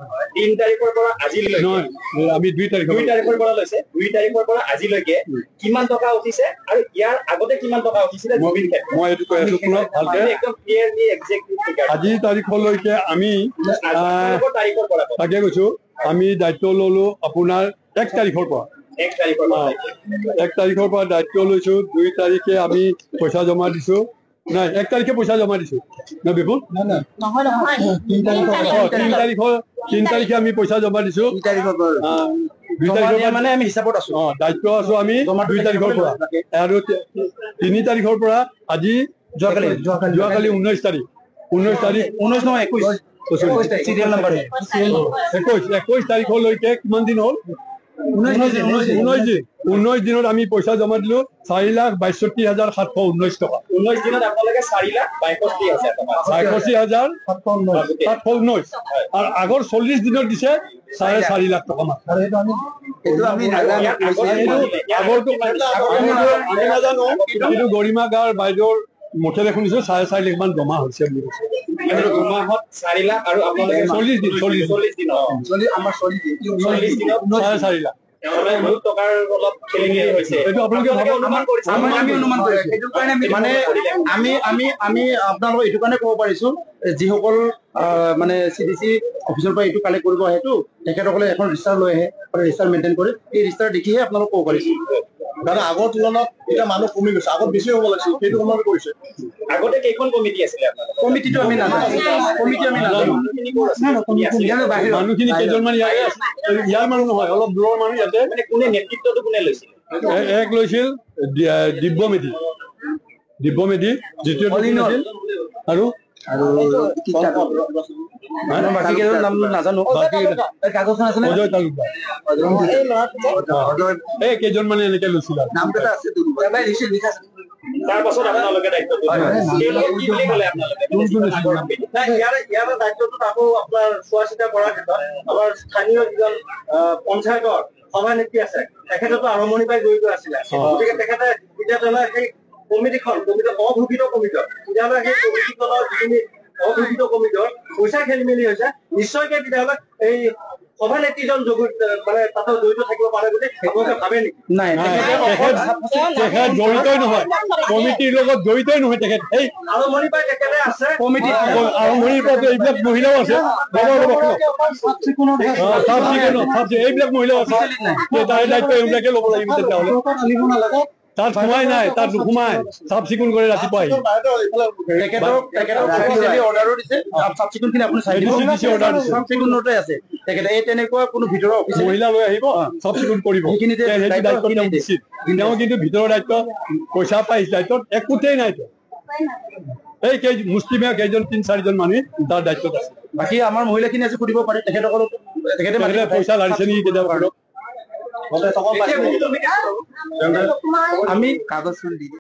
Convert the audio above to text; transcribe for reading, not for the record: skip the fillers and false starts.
3 তাৰিখৰ পৰা আজিলৈকে নহয় আমি 2 তাৰিখৰ পৰা লৈছে 2 তাৰিখৰ পৰা আজিলৈকে কিমান টকা উঠিছে আৰু ইয়াৰ আগতে কিমান টকা উঠিছিলে জমিৰ ক্ষেত্ৰত মই এইটো কৈ আছো শুনক ভালকে একদম ক্লিয়াৰলি এক্সাক্টলি আজি তাৰিখলৈকে আমি তাৰিখৰ পৰা তাকে কৈছো আমি দায়িত্ব ললো আপোনাৰ 1 তাৰিখৰ পৰা 1 তাৰিখৰ পৰা 1 তাৰিখৰ পৰা দায়িত্ব লৈছো 2 তাৰিখে আমি পইচা জমা দিছো নাই 1 তাৰিখে পইচা জমা দিছো না বিপুল নহয় 3 তাৰিখে আমি পইচা জমা দিছো 2 তাৰিখৰ পৰা 2 তাৰিখৰ মানে আমি হিচাপত আছো দায়িত্ব আছো আমি 2 তাৰিখৰ পৰা আৰু 3 তাৰিখৰ পৰা আজি যোৱাকালি 19 তাৰিখ 19 নহয় 21 চিৰিয়েল নম্বৰ 21 তাৰিখলৈকে কিমান দিন হ'ল 19 দিনত আমি পইচা জমা দিলো 4,62,719 টকা 19 দিনত আপোনালোকে 4,62,719 টকা 62,719 আর আগর 40 দিনত দিছে 4.5 লাখ টাকা মাত্র কিন্তু গরিমা গাঁৱৰ বাইদেউৰ মুখেৰে শুনিছো 4.5 লাখ মান জমা হৈছে বুলি কৈছে 4 লাখ আৰু আপোনালোকে 40 দিন 4.5 লাখ টকাৰ অলপ খেলিমেলি হৈছে এইটো আপোনালোকে অনুমান কৰিছে সেইটো কাৰণে মানে আমি আপোনালোকক এইটো কাৰণে ক'ব পাৰিছো যিসকল মানে CDC অফিচৰ পৰা এইটো কালেক্ট কৰিব আহেতো তেখেতসকলে এখন ৰেজিষ্টাৰ লৈ আহে আৰু ৰেজিষ্টাৰ মেইনটেইন কৰে এই ৰেজিষ্টাৰ দেখিহে আপোনালোক ক'ব পাৰিছো কাৰণ আগৰ তুলনাত এটা মানুহ কমি গৈছে আগত বেছি হ'ব লাগিছিল সেইটো অনুমান কৰিছে আগতে কেইখন কমিটি আছিলে আপোনালোকৰ কমিটিটো আমি নাজানো মানুহখিনি কেইজনমান ইয়াৰ মানুহ নহয় অলপ দূৰৰ মানুহ ইয়াতে মানে কোনে নেতৃত্বটো কোনে লৈছিল এক লৈছিল দিব্য মেধি দ্বিতীয় আৰু বাকী কেইজন নাম নাজানো কাগজখন আছে অজয় তালুকদাৰ এই কেইজন মানে এনেকে লৈছিল নামকেইটা আছে তাৰ পাছত আপোনালোকে দায়িত্বটো কি বুলি ক'লে আপোনালোকে ইয়াৰ দায়িত্বটো আকৌ আপোনাৰ চোৱা চিতা কৰাৰ ক্ষেত্ৰত আমাৰ স্থানীয় যিজন পঞ্চায়তৰ সভানেত্ৰী আছে তেখেততো আৰম্ভণিৰ পৰাই জড়িত আছিলে গতিকে তেখেতে এতিয়া তেনে সেই কমিটিখন অঘোষিত কমিটিৰ তেতিয়াহ'লে সেই কমিটিখনৰ যিখিনি অঘোষিত কমিটিৰ পইচা খেলি মেলি হৈছে নিশ্চয়কৈ তেতিয়াহ'লে এই সভানেত্ৰীজন মানে তাতে জড়িত থাকিব পাৰে বুলি আপোনালোকে ভাবে নেকি নাই তেখেত জড়িতই নহয় কমিটিৰ লগত জড়িতই নহয় তেখেত এই আৰম্ভণিৰ পৰাই তেখেতে আছে কমিটি আৰম্ভণিৰ পৰা এইবিলাক মহিলাও আছে এইবিলাক মহিলাও আছে তাৰে দায়িত্ব এইবিলাকে ল'ব লাগিব তেতিয়াহ'লে তাত সোমাই নাই তাত নোসোমাই চাফ চিকুণ কৰি ৰাতিপুৱা আহি অৰ্ডাৰো দিছে চাফ চিকুণ খিনি আপুনি চাই দিব চাফ চিকুণতে আছে তেখেতে এই তেনেকুৱা কোনো ভিতৰৰ অফিচাৰ মহিলা লৈ আহিব চাফ চিকুণ কৰিব সেইখিনিতে দায়িত্ব তেওঁ দিছিল তেওঁ কিন্তু ভিতৰৰ দায়িত্ব পইচা পাই দায়িত্বত একোতেই নাই এই মুছলিমীয়া কেইজন 3-4জন মানুহ তাৰ দায়িত্বত আছে বাকী আমাৰ মহিলাখিনি আছে সুধিব পাৰে তেখেতসকলক তেখেতে পইচা লাগিছে নেকি কেতিয়াবা আমি কাগজখন দি